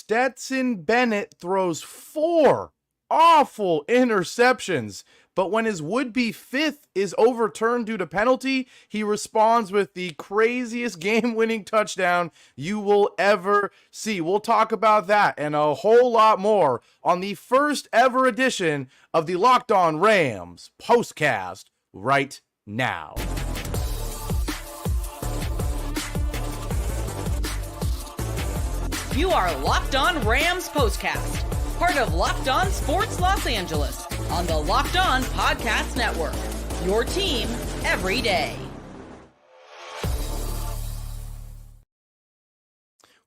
Stetson Bennett throws 4 awful interceptions, but when his would-be 5th is overturned due to penalty, he responds with the craziest game-winning touchdown you will ever see. We'll talk about that and a whole lot more on the first ever edition of the Locked On Rams Postcast right now. You are Locked On Rams Postcast, part of Locked On Sports Los Angeles, on the Locked On Podcast Network. Your team every day.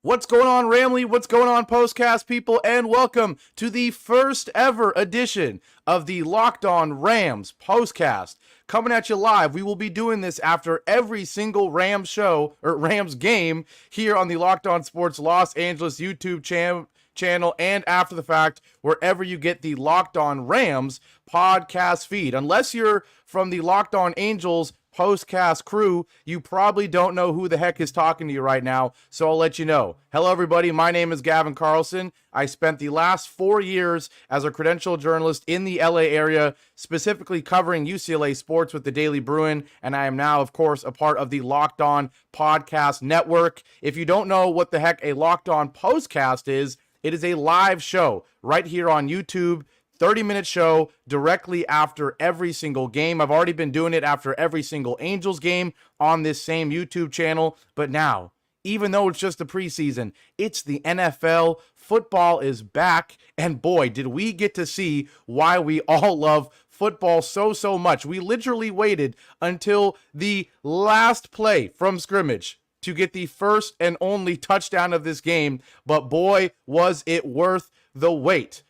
What's going on, Ramley? What's going on, Postcast people? And welcome to the first ever edition of the Locked On Rams Postcast. Coming at you live. We will be doing this after every single Rams show or Rams game here on the Locked On Sports Los Angeles YouTube channel and after the fact, wherever you get the Locked On Rams podcast feed. Unless you're from the Locked On Angels Postcast crew, you probably don't know who the heck is talking to you right now, so I'll let you know. Hello, everybody. My name is Gavin Carlson. I spent the last 4 years as a credentialed journalist in the LA area, specifically covering UCLA sports with the Daily Bruin, and I am now, of course, a part of the Locked On Podcast Network. If you don't know what the heck a Locked On Postcast is, it is a live show right here on YouTube, 30-minute show directly after every single game. I've already been doing it after every single Angels game on this same YouTube channel. But now, even though it's just the preseason, it's the NFL. Football is back. And boy, did we get to see why we all love football so much. We literally waited until the last play from scrimmage to get the first and only touchdown of this game. But boy, was it worth the wait.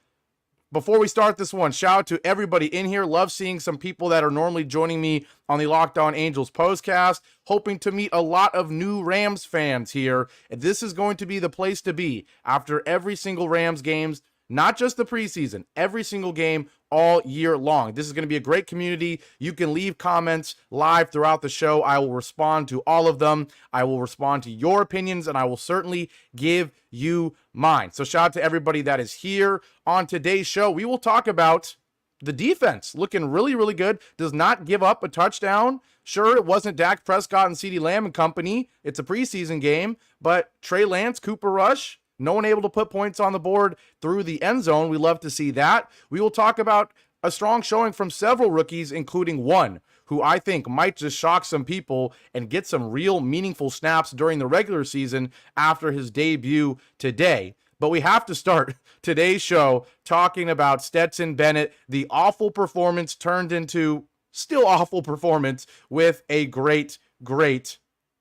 Before we start this one, shout out to everybody in here. Love seeing some people that are normally joining me on the Locked On Angels Postcast. Hoping to meet a lot of new Rams fans here. And this is going to be the place to be after every single Rams games, not just the preseason, every single game all year long. This is going to be a great community. You can leave comments live throughout the show. I will respond to all of them. I will respond to your opinions, and I will certainly give you mine. So shout out to everybody that is here. On today's show, we will talk about the defense looking really good. Does not give up a touchdown. Sure, it wasn't Dak Prescott and CeeDee Lamb and company. It's a preseason game, but Trey Lance, Cooper Rush, no one able to put points on the board through the end zone. We love to see that. We will talk about a strong showing from several rookies, including one who I think might just shock some people and get some real meaningful snaps during the regular season after his debut today. But we have to start today's show talking about Stetson Bennett, the awful performance turned into still awful performance with a great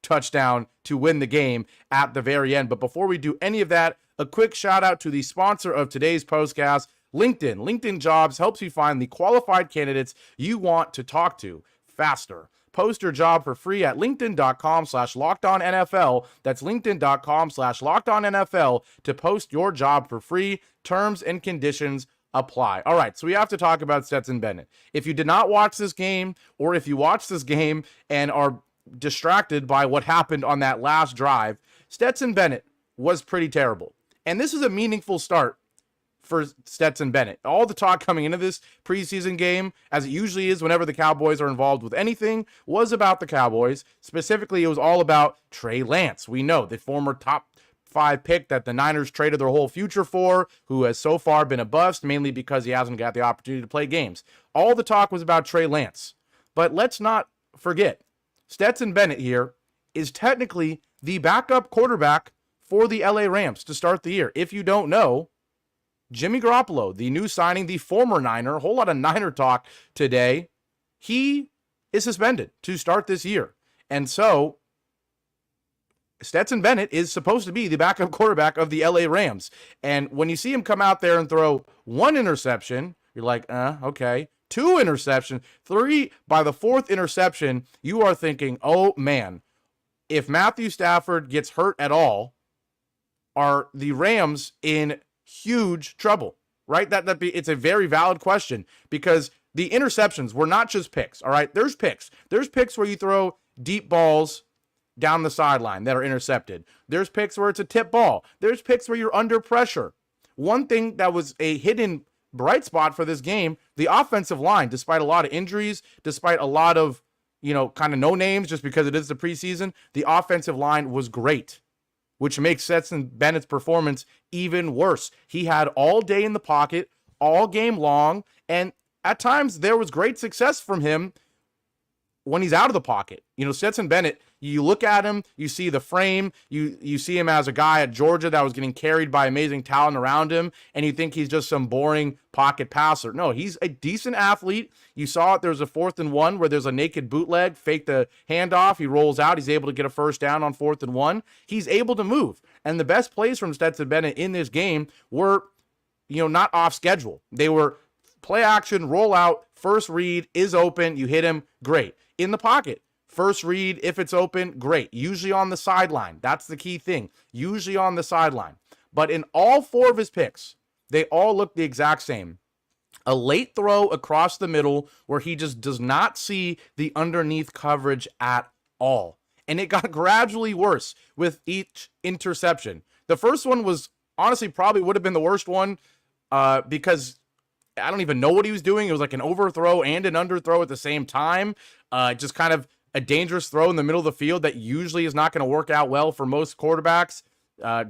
touchdown to win the game at the very end. But before we do any of that, a quick shout out to the sponsor of today's postcast, LinkedIn. LinkedIn Jobs helps you find the qualified candidates you want to talk to faster. Post your job for free at linkedin.com/lockedonnfl. That's linkedin.com/lockedonnfl to post your job for free. Terms and conditions apply. All right, so we have to talk about Stetson Bennett. If you did not watch this game, or if you watched this game and are distracted by what happened on that last drive, Stetson Bennett was pretty terrible. And this is a meaningful start for Stetson Bennett. All the talk coming into this preseason game, as it usually is whenever the Cowboys are involved with anything, was about the Cowboys. Specifically, it was all about Trey Lance. We know the former top 5 pick that the Niners traded their whole future for, who has so far been a bust, mainly because he hasn't got the opportunity to play games. All the talk was about Trey Lance. But let's not forget, Stetson Bennett here is technically the backup quarterback for the LA Rams to start the year. If you don't know, Jimmy Garoppolo, the new signing, the former Niner, a whole lot of Niner talk today, he is suspended to start this year. And so Stetson Bennett is supposed to be the backup quarterback of the LA Rams. And when you see him come out there and throw 1 interception, you're like, okay. 2 interceptions, 3 by the 4th interception, you are thinking, oh man, if Matthew Stafford gets hurt at all, are the Rams in huge trouble, right? It's a very valid question, because the interceptions were not just picks, all right? There's picks. There's picks where you throw deep balls down the sideline that are intercepted. There's picks where it's a tip ball. There's picks where you're under pressure. One thing that was a hidden bright spot for this game, the offensive line, despite a lot of injuries, despite a lot of, kind of no names just because it is the preseason, the offensive line was great, which makes Stetson Bennett's performance even worse. He had all day in the pocket, all game long, and at times there was great success from him when he's out of the pocket. Stetson Bennett, you look at him, you see the frame, you see him as a guy at Georgia that was getting carried by amazing talent around him, and you think he's just some boring pocket passer. No, he's a decent athlete. You saw it. There's a 4th and 1 where there's a naked bootleg, fake the handoff. He rolls out. He's able to get a first down on 4th and 1. He's able to move. And the best plays from Stetson Bennett in this game were, not off schedule. They were play action, roll out, first read is open. You hit him. Great. In the pocket. First read, if it's open, great. Usually on the sideline. That's the key thing. Usually on the sideline. But in all 4 of his picks, they all look the exact same. A late throw across the middle where he just does not see the underneath coverage at all. And it got gradually worse with each interception. The first one was honestly probably would have been the worst one because I don't even know what he was doing. It was like an overthrow and an underthrow at the same time. Just kind of a dangerous throw in the middle of the field that usually is not going to work out well for most quarterbacks.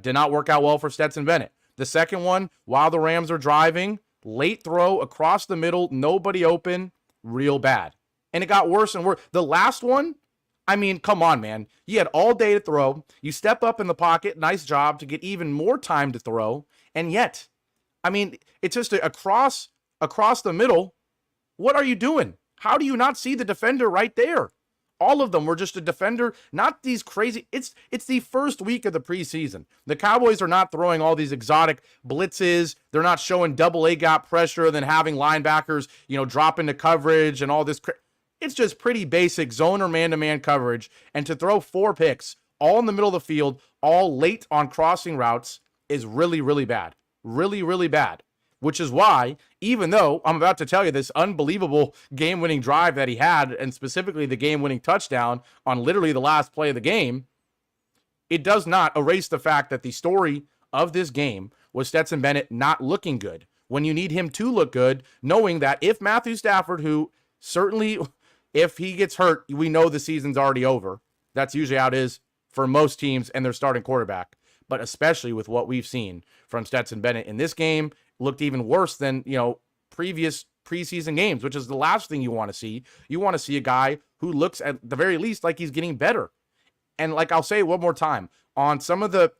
Did not work out well for Stetson Bennett. The second one, while the Rams are driving, late throw across the middle, nobody open, real bad. And it got worse and worse. The last one, I mean, come on, man. You had all day to throw. You step up in the pocket, nice job to get even more time to throw. And yet, I mean, it's just across the middle. What are you doing? How do you not see the defender right there? All of them were just a defender, not these crazy. It's the first week of the preseason. The Cowboys are not throwing all these exotic blitzes. They're not showing double A gap pressure and then having linebackers, drop into coverage and all this. It's just pretty basic zone or man-to-man coverage. And to throw 4 picks all in the middle of the field, all late on crossing routes is really, really bad. Really, really bad. Which is why, even though I'm about to tell you this unbelievable game-winning drive that he had, and specifically the game-winning touchdown on literally the last play of the game, it does not erase the fact that the story of this game was Stetson Bennett not looking good. When you need him to look good, knowing that if Matthew Stafford, who certainly, if he gets hurt, we know the season's already over. That's usually how it is for most teams and their starting quarterback. But especially with what we've seen from Stetson Bennett in this game, looked even worse than, previous preseason games, which is the last thing you want to see. You want to see a guy who looks at the very least like he's getting better. And like I'll say it one more time, on some of the,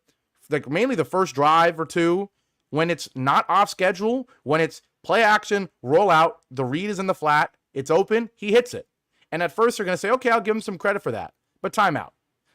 mainly the first drive or two, when it's not off schedule, when it's play action, roll out, the read is in the flat, it's open, he hits it. And at first they're going to say, okay, I'll give him some credit for that. But timeout.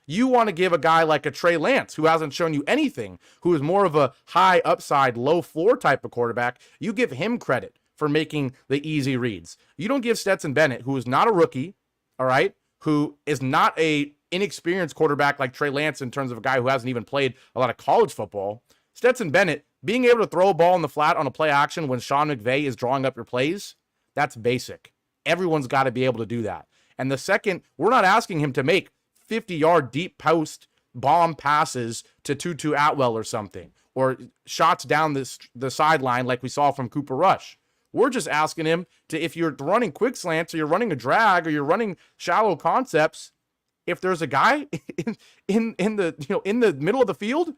You want to give a guy like a Trey Lance, who hasn't shown you anything, who is more of a high upside, low floor type of quarterback, you give him credit for making the easy reads. You don't give Stetson Bennett, who is not a rookie, all right, who is not a inexperienced quarterback like Trey Lance in terms of a guy who hasn't even played a lot of college football. Stetson Bennett, being able to throw a ball in the flat on a play action when Sean McVay is drawing up your plays, that's basic. Everyone's got to be able to do that. And the second, we're not asking him to make 50-yard deep post bomb passes to Tutu Atwell or something, or shots down the sideline like we saw from Cooper Rush. We're just asking him to, if you're running quick slants or you're running a drag or you're running shallow concepts, if there's a guy in the middle of the field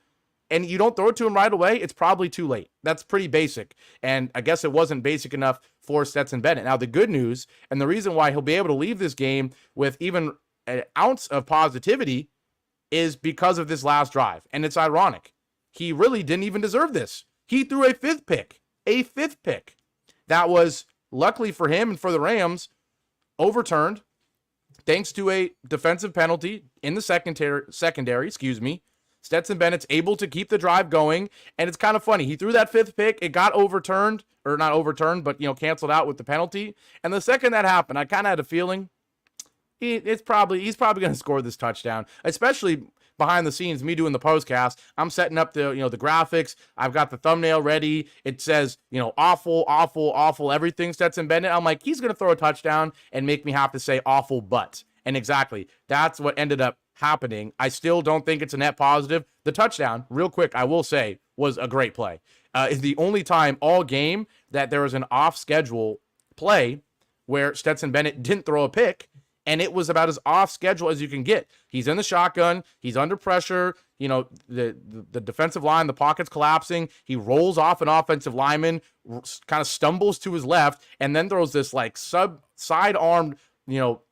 and you don't throw it to him right away, it's probably too late. That's pretty basic. And I guess it wasn't basic enough for Stetson Bennett. Now, the good news, and the reason why he'll be able to leave this game with even an ounce of positivity, is because of this last drive. And it's ironic. He really didn't even deserve this. He threw a fifth pick. That was, luckily for him and for the Rams, overturned thanks to a defensive penalty in the secondary. Stetson Bennett's able to keep the drive going, and it's kind of funny. He threw that fifth pick. It got overturned, or not overturned, but canceled out with the penalty. And the second that happened, I kind of had a feeling he's probably going to score this touchdown, especially behind the scenes, me doing the postcast. I'm setting up the graphics. I've got the thumbnail ready. It says, awful, everything Stetson Bennett. I'm like, he's going to throw a touchdown and make me have to say awful but. And exactly, that's what ended up happening. I still don't think it's a net positive. The touchdown, real quick, I will say, was a great play. It's the only time all game that there was an off-schedule play where Stetson Bennett didn't throw a pick, and it was about as off-schedule as you can get. He's in the shotgun. He's under pressure. You know, the defensive line, the pocket's collapsing. He rolls off an offensive lineman, kind of stumbles to his left, and then throws this, like, side-armed,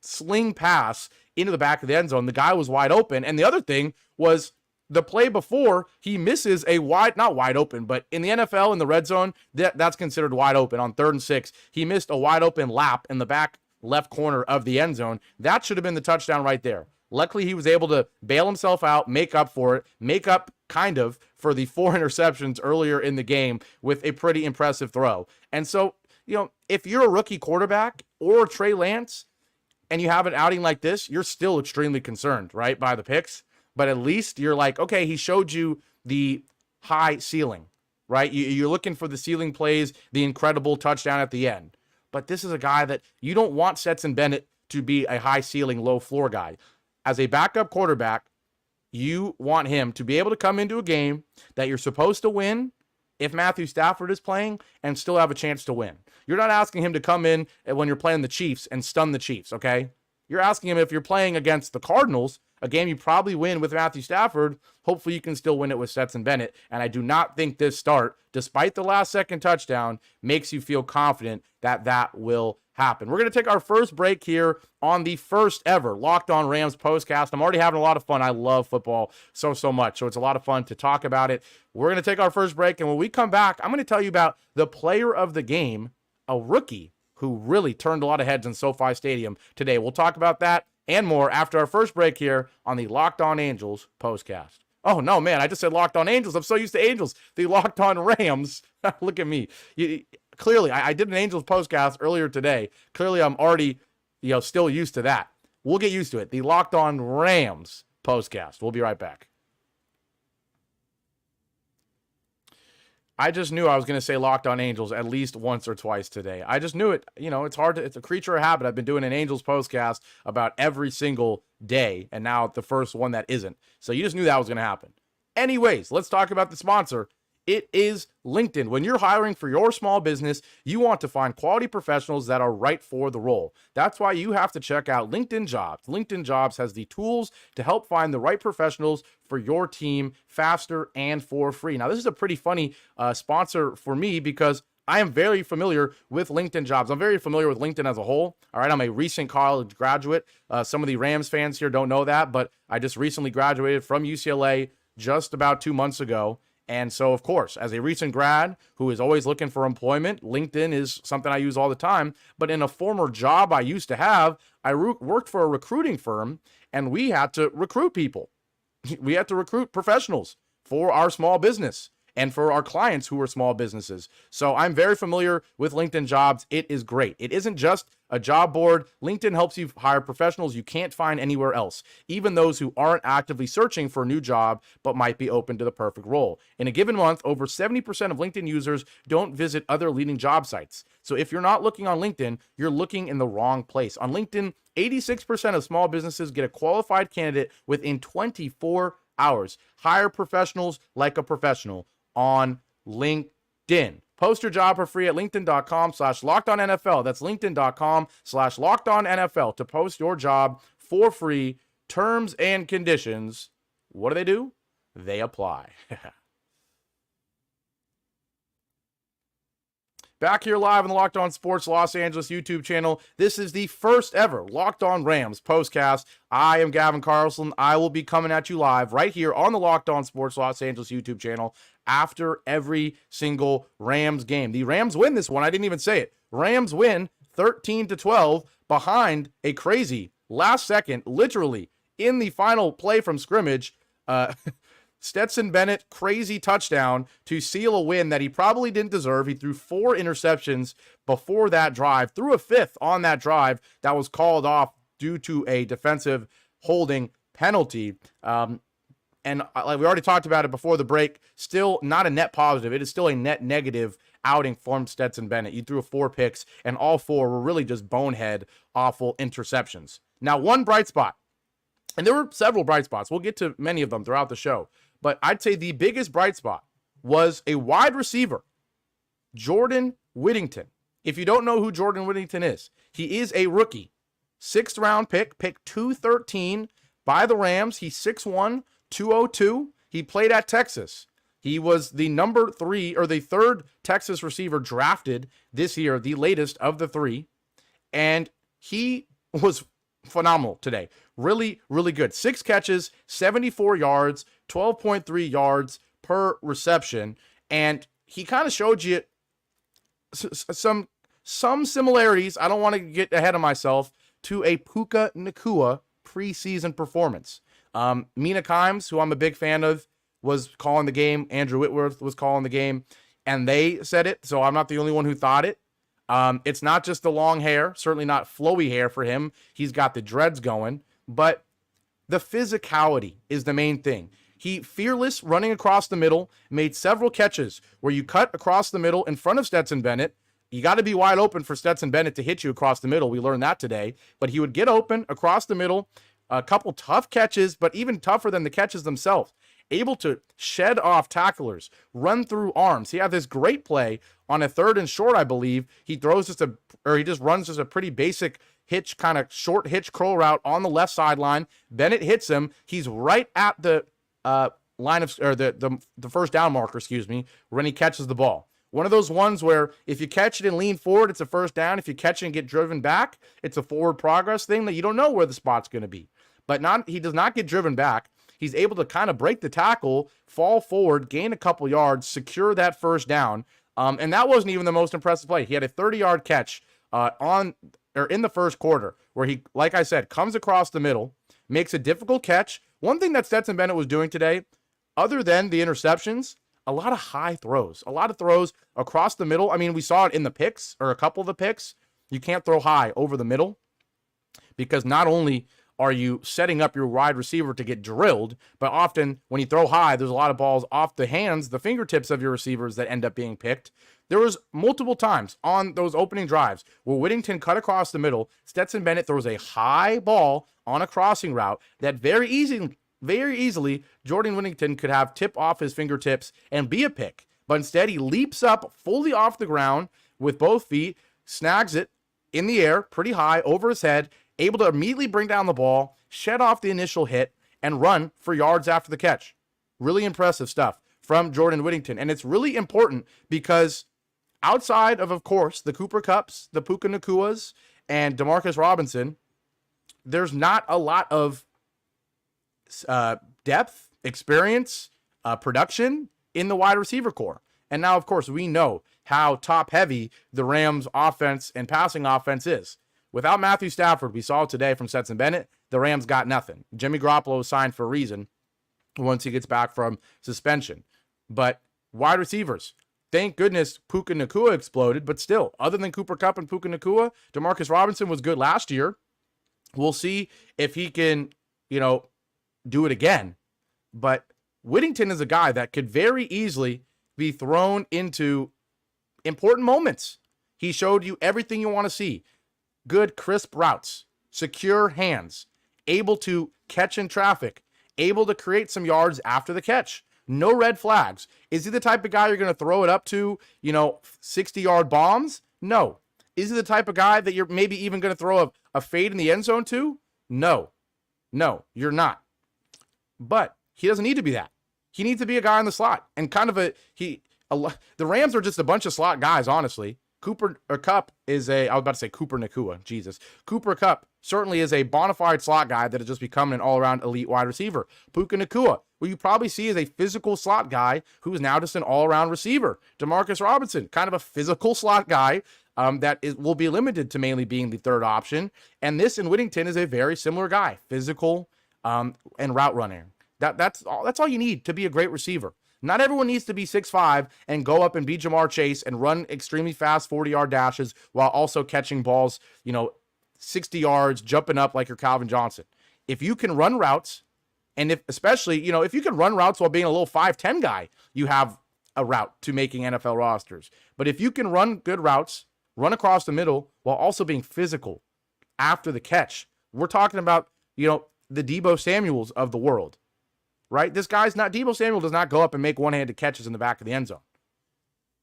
sling pass into the back of the end zone. The guy was wide open. And the other thing was the play before, he misses a not wide open, but in the NFL, in the red zone, that's considered wide open. On 3rd and 6, he missed a wide open lap in the back left corner of the end zone. That should have been the touchdown right there. Luckily, he was able to bail himself out, make up for it, make up kind of for the 4 interceptions earlier in the game with a pretty impressive throw. And so, if you're a rookie quarterback or Trey Lance and you have an outing like this, you're still extremely concerned, right, by the picks. But at least you're like, okay, he showed you the high ceiling, right? You're looking for the ceiling plays, the incredible touchdown at the end. But this is a guy that you don't want Stetson Bennett to be a high ceiling, low floor guy. As a backup quarterback, you want him to be able to come into a game that you're supposed to win if Matthew Stafford is playing and still have a chance to win. You're not asking him to come in when you're playing the Chiefs and stun the Chiefs, okay? You're asking him if you're playing against the Cardinals, a game you probably win with Matthew Stafford, hopefully you can still win it with Stetson Bennett. And I do not think this start, despite the last-second touchdown, makes you feel confident that that will happen. We're going to take our first break here on the first ever Locked On Rams Postcast. I'm already having a lot of fun. I love football so much, so it's a lot of fun to talk about it. We're going to take our first break, and when we come back, I'm going to tell you about the player of the game, a rookie who really turned a lot of heads in SoFi Stadium today. We'll talk about that and more after our first break here on the Locked On Angels Postcast. Oh, no, man, I just said Locked On Angels. I'm so used to Angels. The Locked On Rams. Look at me. Clearly, I did an Angels Postcast earlier today. Clearly, I'm already, still used to that. We'll get used to it. The Locked On Rams Postcast. We'll be right back. I just knew I was going to say Locked On Angels at least once or twice today. I just knew it. It's hard it's a creature of habit. I've been doing an Angels Postcast about every single day, and now the first one that isn't. So you just knew that was going to happen. Anyways, let's talk about the sponsor. It is LinkedIn. When you're hiring for your small business, you want to find quality professionals that are right for the role. That's why you have to check out LinkedIn Jobs. LinkedIn Jobs has the tools to help find the right professionals for your team faster and for free. Now, this is a pretty funny sponsor for me because I am very familiar with LinkedIn Jobs. I'm very familiar with LinkedIn as a whole. All right, I'm a recent college graduate. Some of the Rams fans here don't know that, but I just recently graduated from UCLA just about 2 months ago. And so, of course, as a recent grad who is always looking for employment, LinkedIn is something I use all the time. But in a former job I used to have, I worked for a recruiting firm, and we had to recruit people. We had to recruit professionals for our small business and for our clients who are small businesses. So I'm very familiar with LinkedIn Jobs. It is great. It isn't just a job board. LinkedIn helps you hire professionals you can't find anywhere else, even those who aren't actively searching for a new job but might be open to the perfect role. In a given month, over 70% of LinkedIn users don't visit other leading job sites. So if you're not looking on LinkedIn, you're looking in the wrong place. On LinkedIn, 86% of small businesses get a qualified candidate within 24 hours. Hire professionals like a professional on LinkedIn. Post your job for free at linkedin.com/LockedOnNFL. That's linkedin.com/LockedOnNFL to post your job for free. Terms and conditions, what do? They apply. Back here live on the Locked On Sports Los Angeles YouTube channel. This is the first ever Locked On Rams Postcast. I am Gavin Carlson. I will be coming at you live right here on the Locked On Sports Los Angeles YouTube channel after every single Rams game. The Rams win this one. I didn't even say it. Rams win 13-12 behind a crazy last second, literally in the final play from scrimmage. Stetson Bennett, crazy touchdown to seal a win that he probably didn't deserve. He threw 4 interceptions before that drive, threw a 5th on that drive that was called off due to a defensive holding penalty. And like we already talked about it before the break, still not a net positive. It is still a net negative outing from Stetson Bennett. You threw 4 picks, and all 4 were really just bonehead, awful interceptions. Now, one bright spot. And there were several bright spots. We'll get to many of them throughout the show. But I'd say the biggest bright spot was a wide receiver, Jordan Whittington. If you don't know who Jordan Whittington is, he is a rookie. 6th round pick 213 by the Rams. He's 6'1", 202. He played at Texas. He was the number 3 or the 3rd Texas receiver drafted this year, the latest of the 3. And he was phenomenal today. Really, really good. 6 catches, 74 yards, 12.3 yards per reception. And he kind of showed you some similarities. I don't want to get ahead of myself, to a Puka Nacua preseason performance. Mina Kimes, who I'm a big fan of, was calling the game. Andrew Whitworth was calling the game, and they said it, so I'm not the only one who thought it. It's not just the long hair, certainly not flowy hair for him. He's got the dreads going, but the physicality is the main thing. He fearless running across the middle, made several catches where you cut across the middle in front of Stetson Bennett. You got to be wide open for Stetson Bennett to hit you across the middle. We learned that today. But he would get open across the middle, a couple tough catches, but even tougher than the catches themselves. Able to shed off tacklers, run through arms. He had this great play on a 3rd and short, I believe. He runs just a pretty basic hitch, kind of short hitch curl route on the left sideline. Bennett hits him. He's right at the line of, or the first down marker, when he catches the ball. One of those ones where if you catch it and lean forward, it's a first down. If you catch it and get driven back, it's a forward progress thing that you don't know where the spot's going to be. But he does not get driven back. He's able to kind of break the tackle, fall forward, gain a couple yards, secure that first down. And that wasn't even the most impressive play. He had a 30-yard catch in the first quarter where he, like I said, comes across the middle, makes a difficult catch. One thing that Stetson Bennett was doing today, other than the interceptions, a lot of high throws, a lot of throws across the middle. I mean, we saw it in the picks, or a couple of the picks. You can't throw high over the middle because not only are you setting up your wide receiver to get drilled, but often when you throw high, there's a lot of balls off the hands, the fingertips of your receivers that end up being picked. There was multiple times on those opening drives where Whittington cut across the middle. Stetson Bennett throws a high ball on a crossing route that very easily Jordan Whittington could have tip off his fingertips and be a pick. But instead, he leaps up fully off the ground with both feet, snags it in the air pretty high over his head, able to immediately bring down the ball, shed off the initial hit, and run for yards after the catch. Really impressive stuff from Jordan Whittington. And it's really important because outside of course, the Cooper Kupps, the Puka Nacuas, and Demarcus Robinson, there's not a lot of depth, experience, production in the wide receiver core. And now, of course, we know how top-heavy the Rams' offense and passing offense is. Without Matthew Stafford, we saw today from Stetson Bennett, the Rams got nothing. Jimmy Garoppolo was signed for a reason once he gets back from suspension. But wide receivers, thank goodness Puka Nacua exploded, but still, other than Cooper Kupp and Puka Nacua, Demarcus Robinson was good last year. We'll see if he can, do it again. But Whittington is a guy that could very easily be thrown into important moments. He showed you everything you want to see. Good, crisp routes, secure hands, able to catch in traffic, able to create some yards after the catch. No red flags. Is he the type of guy you're going to throw it up to, 60-yard bombs? No. Is he the type of guy that you're maybe even going to throw a fade in the end zone to? No. No, you're not. But he doesn't need to be that. He needs to be a guy in the slot. And the Rams are just a bunch of slot guys, honestly. Cooper Kupp is I was about to say Cooper Nacua. Jesus. Cooper Kupp certainly is a bona fide slot guy that has just become an all-around elite wide receiver. Puka Nacua, who you probably see as a physical slot guy who is now just an all-around receiver. Demarcus Robinson, kind of a physical slot guy will be limited to mainly being the third option. And this in Whittington is a very similar guy, physical and route running. That's all you need to be a great receiver. Not everyone needs to be 6'5" and go up and be Jamar Chase and run extremely fast 40-yard dashes while also catching balls, 60 yards, jumping up like you're Calvin Johnson. If you can run routes, and if you can run routes while being a little 5'10" guy, you have a route to making NFL rosters. But if you can run good routes, run across the middle while also being physical after the catch, we're talking about, the Deebo Samuels of the world, right? Deebo Samuel does not go up and make one-handed catches in the back of the end zone.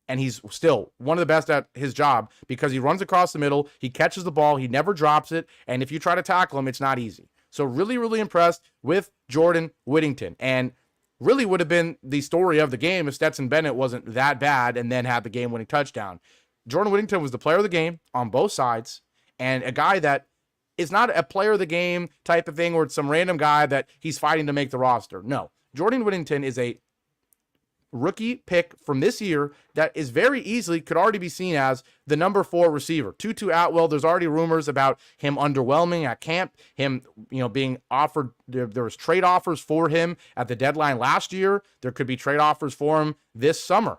And he's still one of the best at his job because he runs across the middle, he catches the ball, he never drops it, and if you try to tackle him, it's not easy. So really, really impressed with Jordan Whittington. And really would have been the story of the game if Stetson Bennett wasn't that bad and then had the game-winning touchdown. Jordan Whittington was the player of the game on both sides, and a guy that is not a player of the game type of thing where it's some random guy that he's fighting to make the roster. No, Jordan Whittington is a rookie pick from this year that is very easily could already be seen as the number 4 receiver. Tutu Atwell, there's already rumors about him underwhelming at camp, him, being offered, there was trade offers for him at the deadline last year. There could be trade offers for him this summer.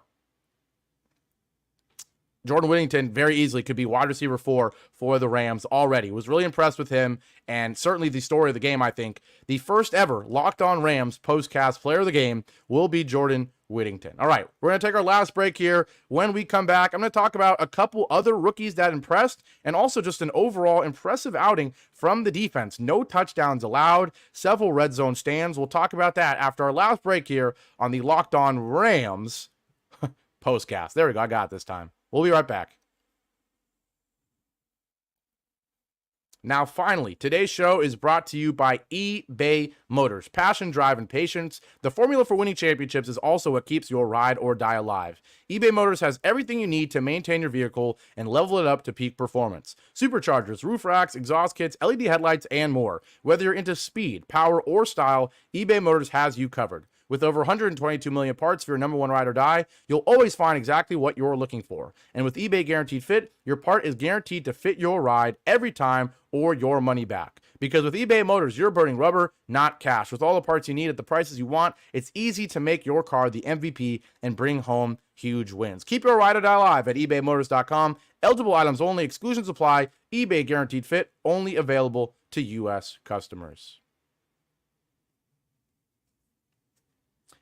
Jordan Whittington very easily could be wide receiver 4 for the Rams already. Was really impressed with him, and certainly the story of the game, I think. The first ever Locked On Rams postcast player of the game will be Jordan Whittington. All right, we're going to take our last break here. When we come back, I'm going to talk about a couple other rookies that impressed, and also just an overall impressive outing from the defense. No touchdowns allowed, several red zone stands. We'll talk about that after our last break here on the Locked On Rams postcast. There we go, I got it this time. We'll be right back. Now, finally, today's show is brought to you by eBay Motors. Passion, drive, and patience. The formula for winning championships is also what keeps your ride or die alive. eBay Motors has everything you need to maintain your vehicle and level it up to peak performance. Superchargers, roof racks, exhaust kits, LED headlights, and more. Whether you're into speed, power, or style, eBay Motors has you covered. With over 122 million parts for your number 1 ride or die, you'll always find exactly what you're looking for. And with eBay Guaranteed Fit, your part is guaranteed to fit your ride every time or your money back. Because with eBay Motors, you're burning rubber, not cash. With all the parts you need at the prices you want, it's easy to make your car the MVP and bring home huge wins. Keep your ride or die alive at ebaymotors.com. Eligible items only. Exclusions apply. eBay Guaranteed Fit, only available to U.S. customers.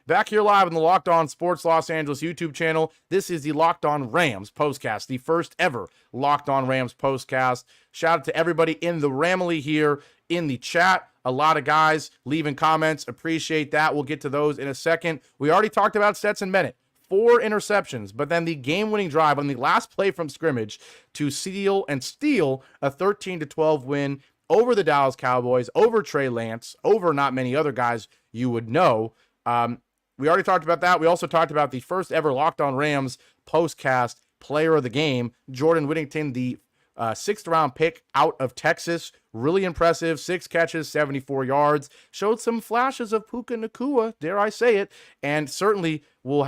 Back here live on the Locked On Sports Los Angeles YouTube channel. This is the Locked On Rams postcast, the first ever Locked On Rams postcast. Shout out to everybody in the Ramily here in the chat. A lot of guys leaving comments. Appreciate that. We'll get to those in a second. We already talked about Stetson Bennett. 4 interceptions, but then the game-winning drive on the last play from scrimmage to steal a 13-12 win over the Dallas Cowboys, over Trey Lance, over not many other guys you would know. We already talked about that. We also talked about the first ever Locked On Rams postcast player of the game, Jordan Whittington, the 6th round pick out of Texas. Really impressive. 6 catches, 74 yards. Showed some flashes of Puka Nacua, dare I say it, and certainly will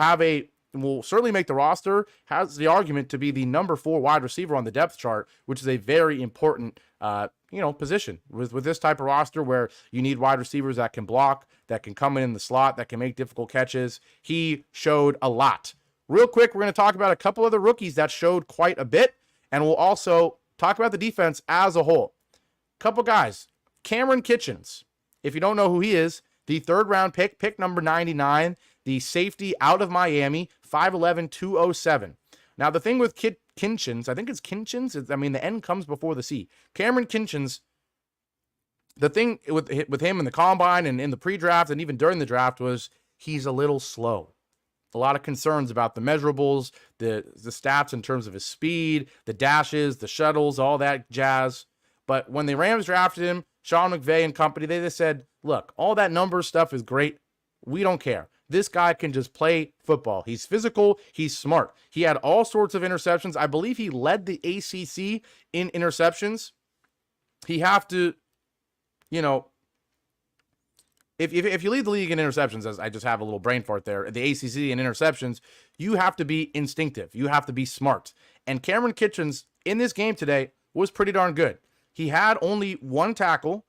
certainly make the roster. Has the argument to be the number 4 wide receiver on the depth chart, which is a very important position with this type of roster where you need wide receivers that can block, that can come in the slot, that can make difficult catches. He showed a lot. Real quick, we're going to talk about a couple other rookies that showed quite a bit, and we'll also talk about the defense as a whole. Couple guys. Kamren Kinchens. If you don't know who he is, the 3rd round pick number 99, the safety out of Miami, 5'11", 207. Now, the thing with Kinchens, I think it's Kinchens. The N comes before the C. Kamren Kinchens, the thing with him in the combine and in the pre-draft and even during the draft was he's a little slow. A lot of concerns about the measurables, the stats in terms of his speed, the dashes, the shuttles, all that jazz. But when the Rams drafted him, Sean McVay and company, they just said, look, all that numbers stuff is great. We don't care. This guy can just play football. He's physical. He's smart. He had all sorts of interceptions. I believe he led the ACC in interceptions. He have to, if you lead the league in interceptions, as I just have a little brain fart there, the ACC in interceptions, you have to be instinctive. You have to be smart. And Kamren Kinchens in this game today was pretty darn good. He had only 1 tackle,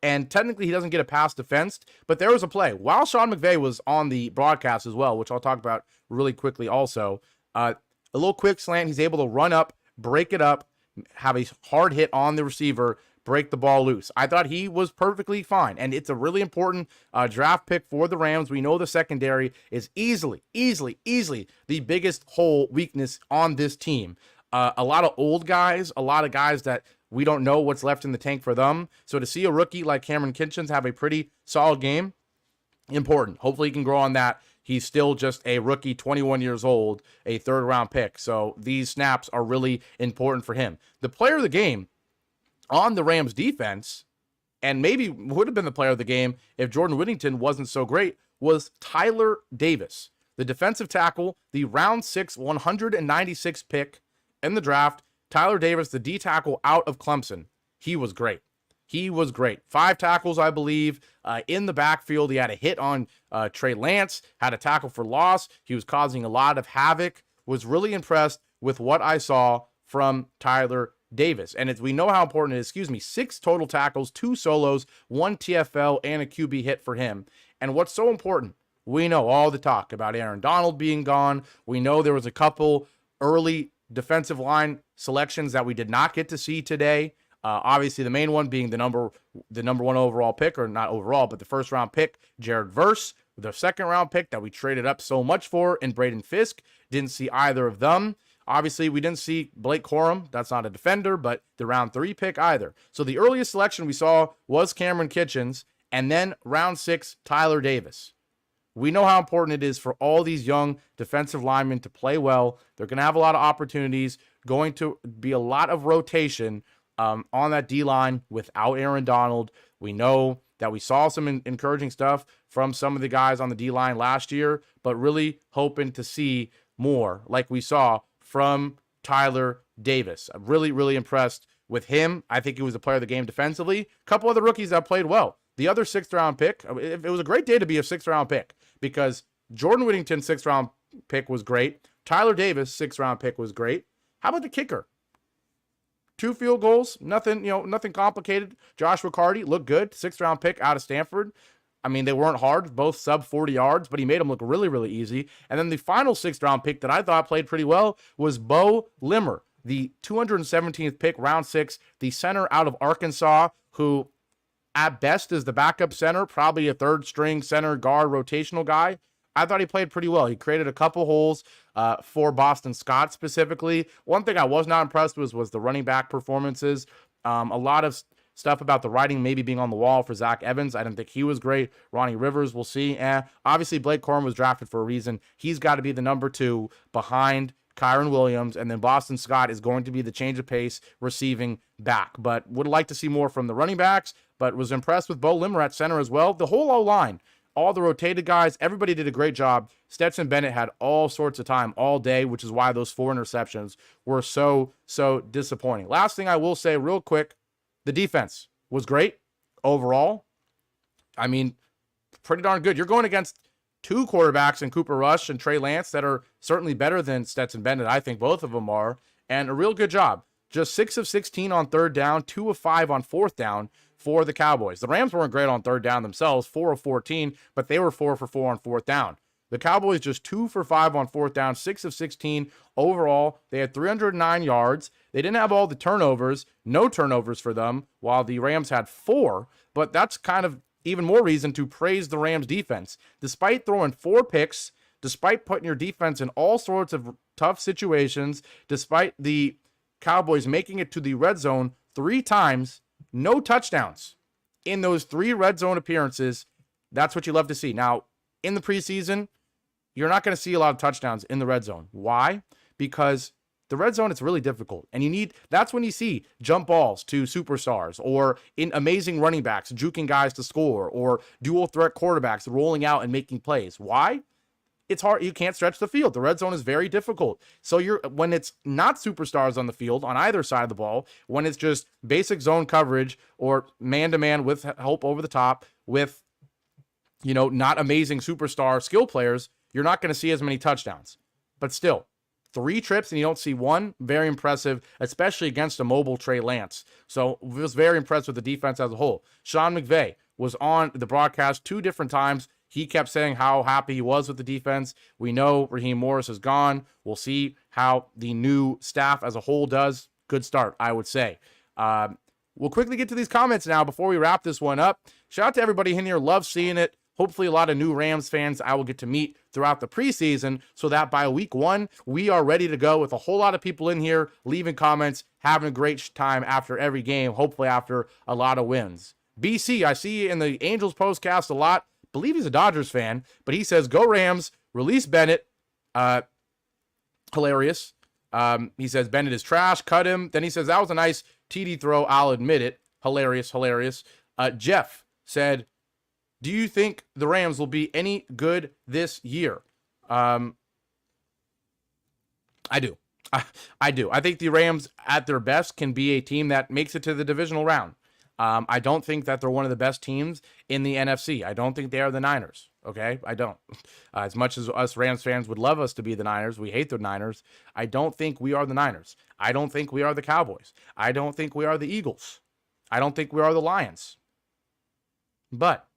and technically he doesn't get a pass defensed, but there was a play. While Sean McVay was on the broadcast as well, which I'll talk about really quickly also, a little quick slant, he's able to run up, break it up, have a hard hit on the receiver, break the ball loose. I thought he was perfectly fine, and it's a really important draft pick for the Rams. We know the secondary is easily the biggest weakness on this team. A lot of old guys, a lot of guys that We don't know what's left in the tank for them. So to see a rookie like Kamren Kinchens have a pretty solid game, important. Hopefully he can grow on that. He's still just a rookie, 21 years old, a third-round pick. So these snaps are really important for him. The player of the game on the Rams defense, and maybe would have been the player of the game if Jordan Whittington wasn't so great, was Tyler Davis, the defensive tackle, the round 6, 196 pick in the draft. Tyler Davis, the D tackle out of Clemson. He was great. He was great. 5 tackles, I believe, in the backfield. He had a hit on Trey Lance, had a tackle for loss. He was causing a lot of havoc. Was really impressed with what I saw from Tyler Davis. And we know how important it is, 6 total tackles, 2 solos, 1 TFL, and a QB hit for him. And what's so important, we know all the talk about Aaron Donald being gone. We know there was a couple early defensive line selections that we did not get to see today. Obviously, the main one being the number 1 overall pick, or not overall, but the first round pick, Jared Verse. The second round pick that we traded up so much for in Braden Fisk. Didn't see either of them. Obviously, we didn't see Blake Corum. That's not a defender, but the round 3 pick either. So the earliest selection we saw was Kamren Kinchens, and then round 6, Tyler Davis. We know how important it is for all these young defensive linemen to play well. They're going to have a lot of opportunities, going to be a lot of rotation on that D-line without Aaron Donald. We know that we saw some encouraging stuff from some of the guys on the D-line last year, but really hoping to see more like we saw from Tyler Davis. I'm really, really impressed with him. I think he was the player of the game defensively. A couple other rookies that played well. The other 6th-round pick, it was a great day to be a 6th-round pick because Jordan Whittington, 6th-round pick, was great. Tyler Davis, 6th-round pick, was great. How about the kicker? 2 field goals, nothing complicated. Josh Riccardi looked good, 6th-round pick out of Stanford. I mean, they weren't hard, both sub 40 yards, but he made them look really, really easy. And then the final 6th-round pick that I thought played pretty well was Bo Limmer, the 217th pick, round 6, the center out of Arkansas, who at best is the backup center, probably a 3rd-string center guard rotational guy. I thought he played pretty well. He created a couple holes for Boston Scott specifically. One thing I was not impressed with was the running back performances. A lot of stuff about the writing maybe being on the wall for Zach Evans. I didn't think he was great. Ronnie Rivers, we'll see. Obviously, Blake Corum was drafted for a reason. He's got to be the number 2 behind Kyron Williams, and then Boston Scott is going to be the change of pace receiving back. But would like to see more from the running backs, but was impressed with Bo Limmer at center as well. The whole O-line, all the rotated guys, everybody did a great job. Stetson Bennett had all sorts of time all day, which is why those 4 interceptions were so disappointing. Last thing I will say real quick, the defense was great overall. I mean, pretty darn good. You're going against 2 quarterbacks in Cooper Rush and Trey Lance that are certainly better than Stetson Bennett. I think both of them are, and a real good job. Just 6 of 16 on 3rd down, 2 of 5 on 4th down for the Cowboys. The Rams weren't great on 3rd down themselves, 4 of 14, but they were 4 for 4 on 4th down. The Cowboys just 2 for 5 on 4th down, 6 of 16 overall. They had 309 yards. They didn't have all the turnovers, no turnovers for them, while the Rams had 4, but that's kind of even more reason to praise the Rams defense. Despite throwing 4 picks, despite putting your defense in all sorts of tough situations, despite the Cowboys making it to the red zone 3 times, no touchdowns in those 3 red zone appearances. That's what you love to see. Now, in the preseason, you're not going to see a lot of touchdowns in the red zone. Why? Because the red zone, it's really difficult. And that's when you see jump balls to superstars or in amazing running backs juking guys to score or dual threat quarterbacks rolling out and making plays. Why? It's hard. You can't stretch the field. The red zone is very difficult. So when it's not superstars on the field on either side of the ball, when it's just basic zone coverage or man-to-man with help over the top with, not amazing superstar skill players, you're not going to see as many touchdowns. But still, 3 trips and you don't see 1, very impressive, especially against a mobile Trey Lance. So I was very impressed with the defense as a whole. Sean McVay was on the broadcast 2 different times. He kept saying how happy he was with the defense. We know Raheem Morris is gone. We'll see how the new staff as a whole does. Good start, I would say. We'll quickly get to these comments now before we wrap this one up. Shout out to everybody in here. Love seeing it. Hopefully a lot of new Rams fans I will get to meet throughout the preseason so that by week 1, we are ready to go with a whole lot of people in here leaving comments, having a great time after every game, hopefully after a lot of wins. BC, I see you in the Angels postcast a lot. Believe he's a Dodgers fan, but he says, go Rams, release Bennett. Hilarious. He says, Bennett is trash, cut him. Then he says, that was a nice TD throw, I'll admit it. Hilarious. Jeff said, do you think the Rams will be any good this year? I do. I do. I think the Rams at their best can be a team that makes it to the divisional round. I don't think that they're one of the best teams in the NFC. I don't think they are the Niners. Okay? I don't. As much as us Rams fans would love us to be the Niners, we hate the Niners. I don't think we are the Niners. I don't think we are the Cowboys. I don't think we are the Eagles. I don't think we are the Lions. But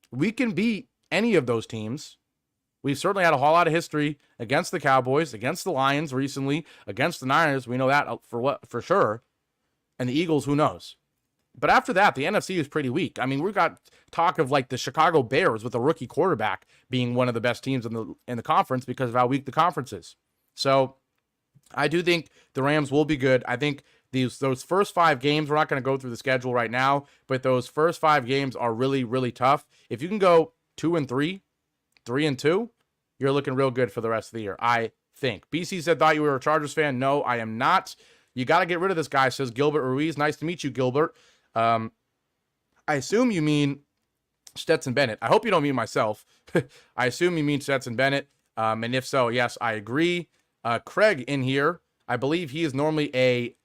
we can beat any of those teams. We've certainly had a whole lot of history against the Cowboys, against the Lions recently, against the Niners. We know that for sure. And the Eagles, who knows? But after that, the NFC is pretty weak. I mean, we've got talk of like the Chicago Bears with a rookie quarterback being one of the best teams in the conference because of how weak the conference is. So I do think the Rams will be good. I think those first 5 games, we're not going to go through the schedule right now, but those first 5 games are really, really tough. If you can go 2-3, 3-2, you're looking real good for the rest of the year, I think. BC said, thought you were a Chargers fan. No, I am not. You got to get rid of this guy, says Gilbert Ruiz. Nice to meet you, Gilbert. I assume you mean Stetson Bennett. I hope you don't mean myself. I assume you mean Stetson Bennett. And if so, yes, I agree. Craig in here, I believe he is normally a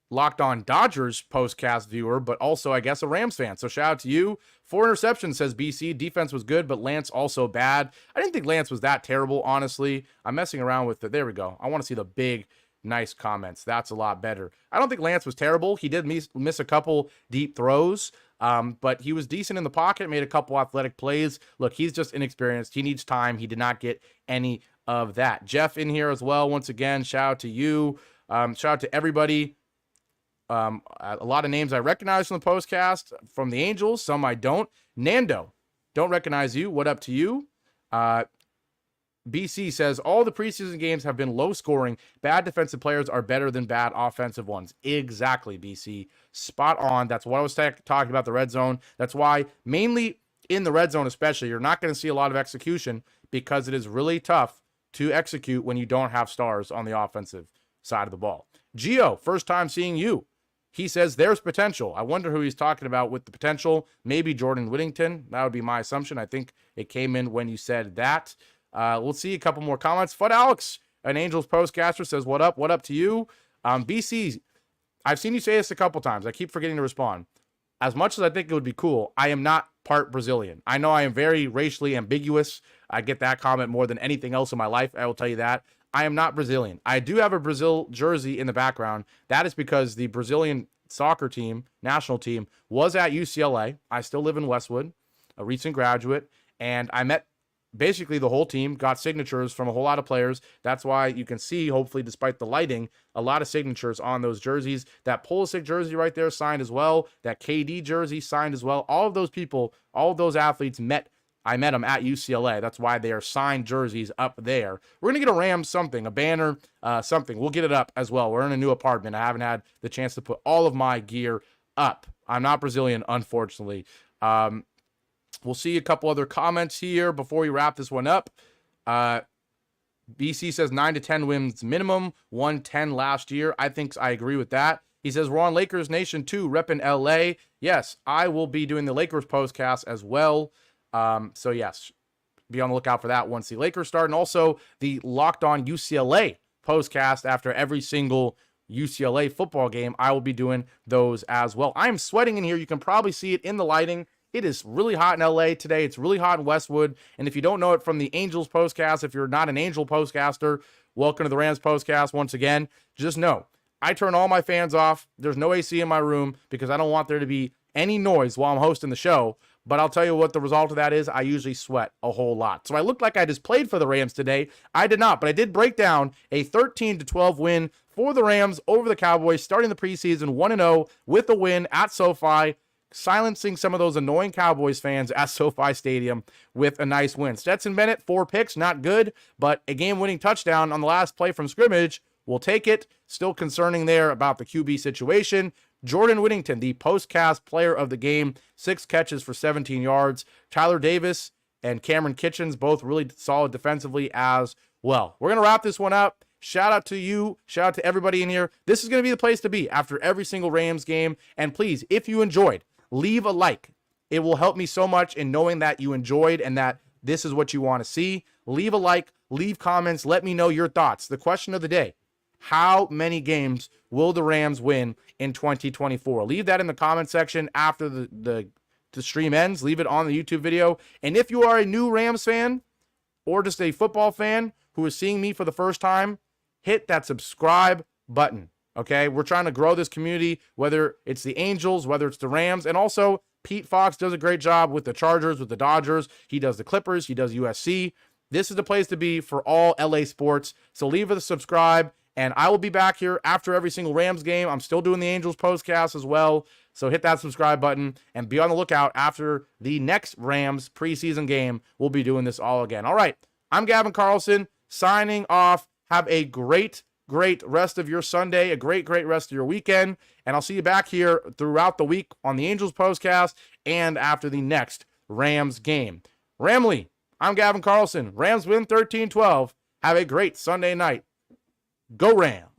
Locked On Dodgers postcast viewer, but also, I guess, a Rams fan. So shout out to you. 4 interceptions, says BC. Defense was good, but Lance also bad. I didn't think Lance was that terrible, honestly. I'm messing around with it. There we go. I want to see the big, nice comments. That's a lot better. I don't think Lance was terrible. He did miss a couple deep throws, but he was decent in the pocket, made a couple athletic plays. Look, he's just inexperienced. He needs time. He did not get any of that. Jeff in here as well. Once again, shout out to you. Shout out to everybody. A lot of names I recognize from the postcast from the Angels. Some I don't. Nando, don't recognize you. What up to you? BC says, all the preseason games have been low scoring. Bad defensive players are better than bad offensive ones. Exactly, BC. Spot on. That's what I was talking about, the red zone. That's why, mainly in the red zone especially, you're not going to see a lot of execution because it is really tough to execute when you don't have stars on the offensive side of the ball. Gio, first time seeing you. He says there's potential. I wonder who he's talking about with the potential. Maybe Jordan Whittington. That would be my assumption. I think it came in when you said that. We'll see a couple more comments. Fud Alex, an Angels postcaster, says, what up? What up to you? BC, I've seen you say this a couple times. I keep forgetting to respond. As much as I think it would be cool, I am not part Brazilian. I know I am very racially ambiguous. I get that comment more than anything else in my life. I will tell you that. I am not Brazilian. I do have a Brazil jersey in the background. That is because the Brazilian soccer team, national team, was at UCLA. I still live in Westwood, a recent graduate, and I met basically the whole team, got signatures from a whole lot of players. That's why you can see, hopefully, despite the lighting, a lot of signatures on those jerseys. That Pulisic jersey right there signed as well. That KD jersey signed as well. All of those people, all of those athletes I met them at UCLA. That's why they are signed jerseys up there. We're going to get a Rams something, a banner, something. We'll get it up as well. We're in a new apartment. I haven't had the chance to put all of my gear up. I'm not Brazilian, unfortunately. We'll see a couple other comments here before we wrap this one up. BC says 9 to 10 wins minimum, 110 last year. I agree with that. He says we're on Lakers Nation too, repping LA. Yes, I will be doing the Lakers postcast as well. So yes, be on the lookout for that once the Lakers start. And also the Locked On UCLA postcast after every single UCLA football game. I will be doing those as well. I am sweating in here. You can probably see it in the lighting. It is really hot in LA today. It's really hot in Westwood. And if you don't know it from the Angels postcast, if you're not an Angel postcaster, welcome to the Rams postcast once again. Just know, I turn all my fans off. There's no AC in my room because I don't want there to be any noise while I'm hosting the show. But I'll tell you what the result of that is. I usually sweat a whole lot. So I looked like I just played for the Rams today. I did not, but I did break down a 13-12 win for the Rams over the Cowboys, starting the preseason 1-0 with a win at SoFi silencing some of those annoying Cowboys fans at SoFi Stadium with a nice win. Stetson Bennett, 4 picks, not good, but a game-winning touchdown on the last play from scrimmage. We'll take it. Still concerning there about the QB situation. Jordan Whittington, the postcast player of the game, 6 catches for 17 yards. Tyler Davis and Kamren Kinchens, both really solid defensively as well. We're going to wrap this one up. Shout out to you. Shout out to everybody in here. This is going to be the place to be after every single Rams game. And please, if you enjoyed, leave a like. It will help me so much in knowing that you enjoyed and that this is what you want to see. Leave a like, leave comments, let me know your thoughts. The question of the day: how many games will the Rams win in 2024? Leave that in the comment section after the stream ends. Leave it on the YouTube video. And if you are a new Rams fan or just a football fan who is seeing me for the first time, hit that subscribe button. Okay, we're trying to grow this community, whether it's the Angels, whether it's the Rams, and also Pete Fox does a great job with the Chargers, with the Dodgers. He does the Clippers, he does USC. This is the place to be for all LA sports. So leave a subscribe, and I will be back here after every single Rams game. I'm still doing the Angels postcast as well. So hit that subscribe button and be on the lookout after the next Rams preseason game. We'll be doing this all again. All right, I'm Gavin Carlson signing off. Have a great rest of your Sunday, a great rest of your weekend, and I'll see you back here throughout the week on the Angels postcast and after the next Rams game. Ramley, I'm Gavin Carlson. Rams win 13-12. Have a great Sunday night. Go Rams.